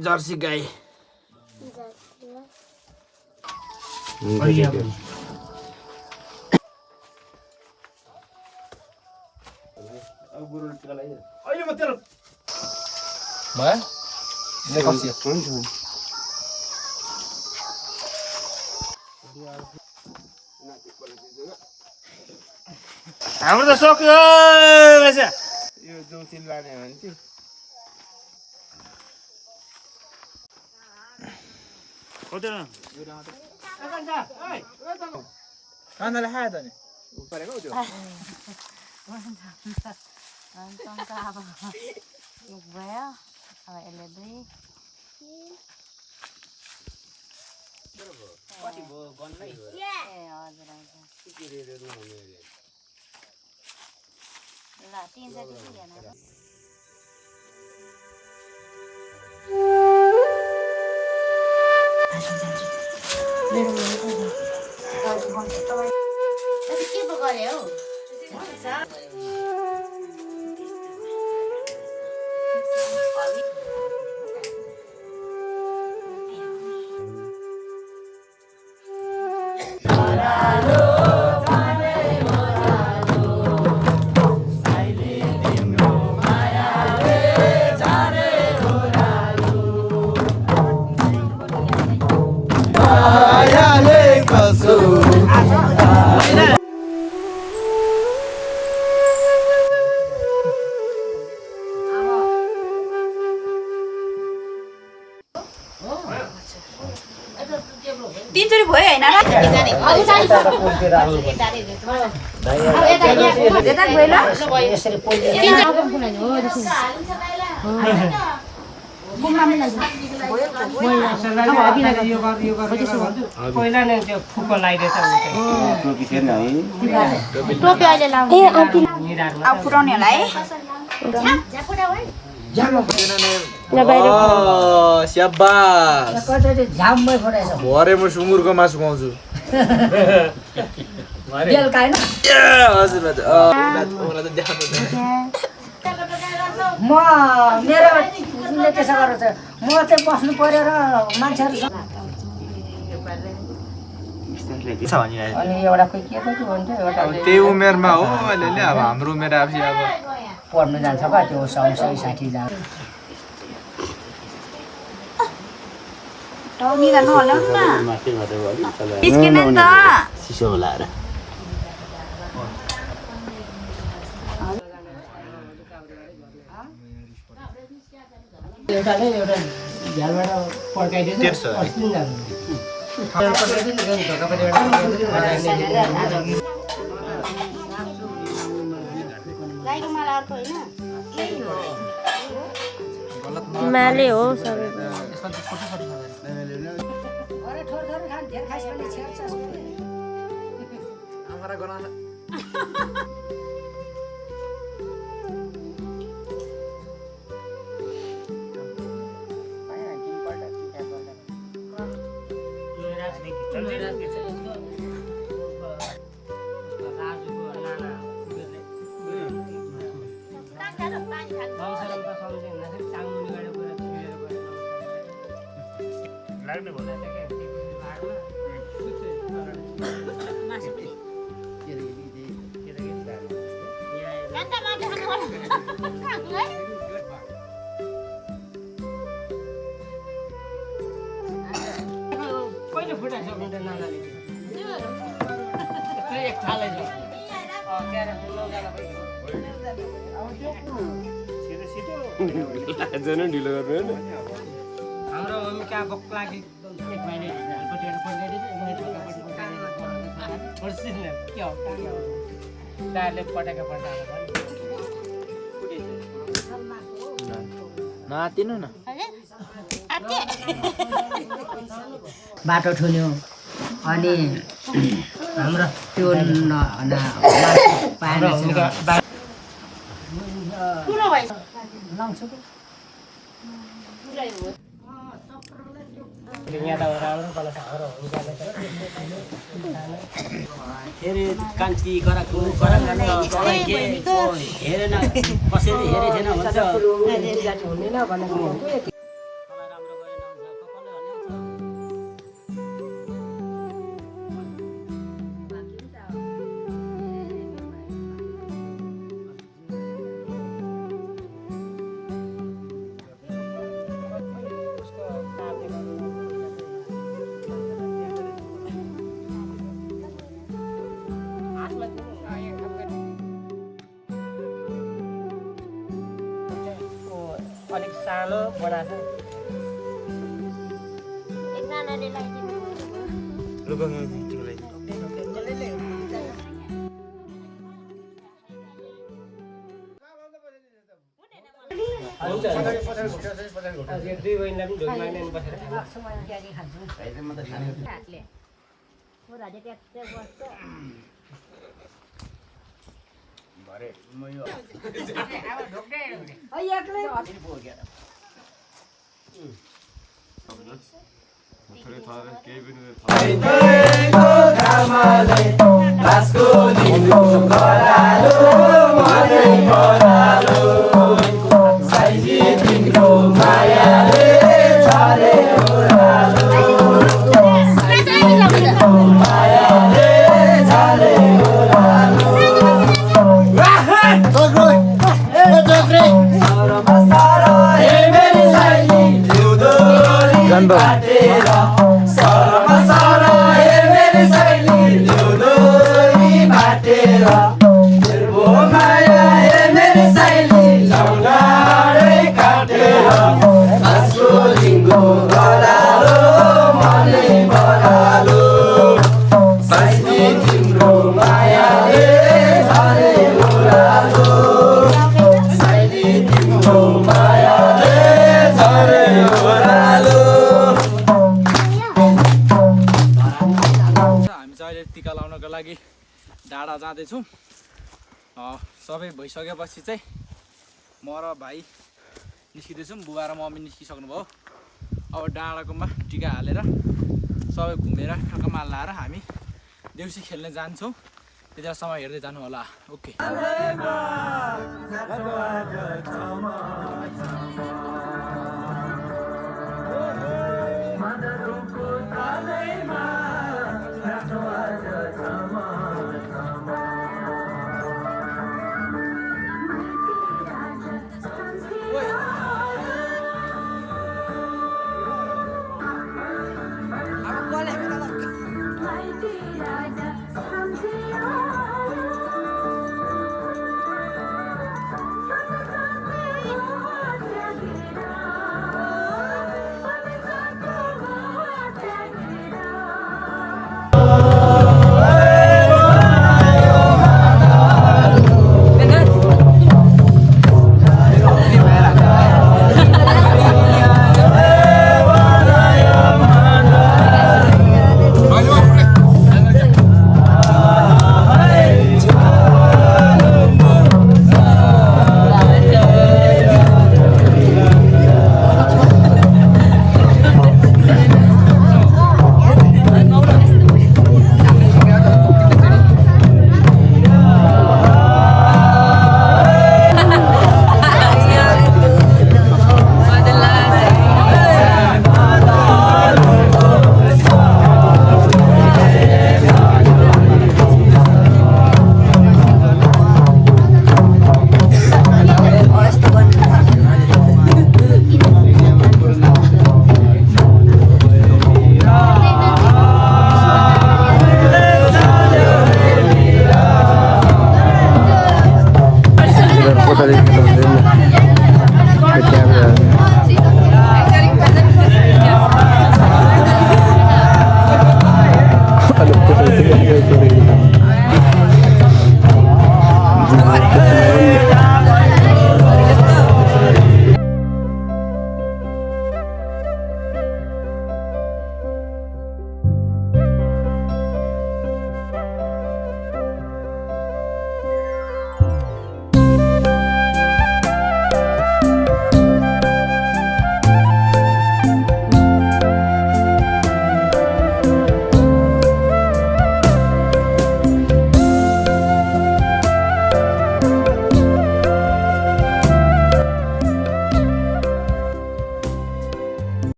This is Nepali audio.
जर्सी गाई हाम्रो त सक्यो यो जोसिन लाने भने चाहिँ खानाले खायो त नि परेको त्यो भयो अब यसले दुई कति भयो गन्नै ए हजुर ल 3 जति पुगेन के पो गरे हौ तीनचोटि भयो हैन पहिला नै त्यो फुको लगाइदिएछ टोपी छैन है टोपी अहिले लाउनु ए अब पुराउनेहरुलाई स्याबास भरे म सुँगुरको मासु खुवाउँछु म मेरो त्यसो गरेर चाहिँ म चाहिँ बस्नु पर्यो र मान्छेहरू अनि एउटा कोही के त भन्थ्यो एउटा त्यही उमेरमा हो अलिअलि अब हाम्रो उमेर आएपछि अब पढ्नु जान्छ क्या त्यो 100-160 जान्छ टौनीला नहलाउ न निस्किन नि त सिसो लाएर एउटा झ्यालबाट पड्काइदिएछ हिमालय हो सबै कहिले फुटाइसक्नु त नानाले एक थालै छ ढिलो गर्नु हाम्रो मम्मी कहाँ भोक लागि एक महिना झ्यालपट्टिबाट पड्काइदिएछ के हो दाले पटाएको नआतिनु न बाटो ठुल्यो अनि हाम्रो त्यो पाएन ठुलो भाइ लाउँछु यहाँ त राम्रो कलर हाम्रो हेरे कान्ति कराको हेरेन कसैले हेरे छैन भन्छ हुँदैन भनेको अलिक सानो बनाएको एकजनाले लगाइदिनु दुई बहिनीलाई पनि ढोकमा ल्याउनु बसेर हातले छोराले ट्याक्कै बस्छ टिका लाउनको लागि डाँडा जाँदैछौँ सबै भइसकेपछि चाहिँ म र भाइ निस्किँदैछौँ बुबा र मम्मी निस्किसक्नुभयो अब डाँडाकोमा टिका हालेर सबै घुमेर ठक्कमा लाएर हामी देउसी खेल्न जान्छौँ त्यतिसम्म हेर्दै जानु होला ओके